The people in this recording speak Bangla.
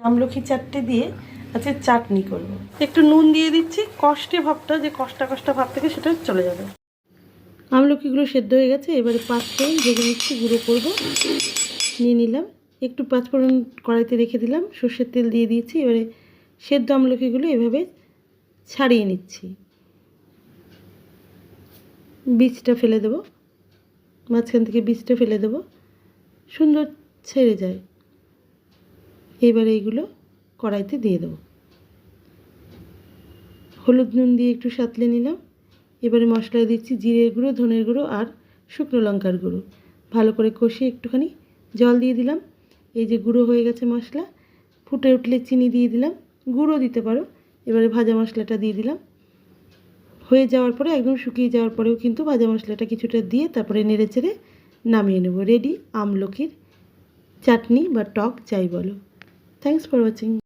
আমলকি চারটে দিয়ে আজকে চাটনি করব। একটু নুন দিয়ে দিচ্ছি, কষ্টে ভাবটা যে কষ্টা ভাব থেকে সেটা চলে যাবে। আমলকিগুলো সেদ্ধ হয়ে গেছে, এবারে পাঁচফোড়ন ভেজে নিচ্ছি, গুঁড়ো করব। নিয়ে নিলাম, একটু পাঁচফোড়ন কড়াইতে রেখে দিলাম, সর্ষের তেল দিয়ে দিয়েছি। এবারে সেদ্ধ আমলকিগুলো এভাবে ছাড়িয়ে নিচ্ছি, বীজটা ফেলে দেবো, মাঝখান থেকে বীজটা ফেলে দেবো, সুন্দর ছেড়ে যায়। এবারে এইগুলো কড়াইতে দিয়ে দেবো, হলুদ নুন দিয়ে একটু সাঁতলে নিলাম। এবারে মশলা দিচ্ছি জিরের গুঁড়ো, ধনের গুঁড়ো আর শুকনো লঙ্কার গুঁড়ো। ভালো করে কষিয়ে একটুখানি জল দিয়ে দিলাম। এই যে গুঁড়ো হয়ে গেছে মশলা, ফুটে উঠলে চিনি দিয়ে দিলাম, গুঁড়ো দিতে পারো। এবারে ভাজা মশলাটা দিয়ে দিলাম। হয়ে যাওয়ার পরে, একদম শুকিয়ে যাওয়ার পরেও কিন্তু ভাজা মশলাটা কিছুটা দিয়ে তারপরে নেড়ে চেড়ে নামিয়ে নেব। রেডি আমলকির চাটনি বা টক যাই বলো। Thanks for watching.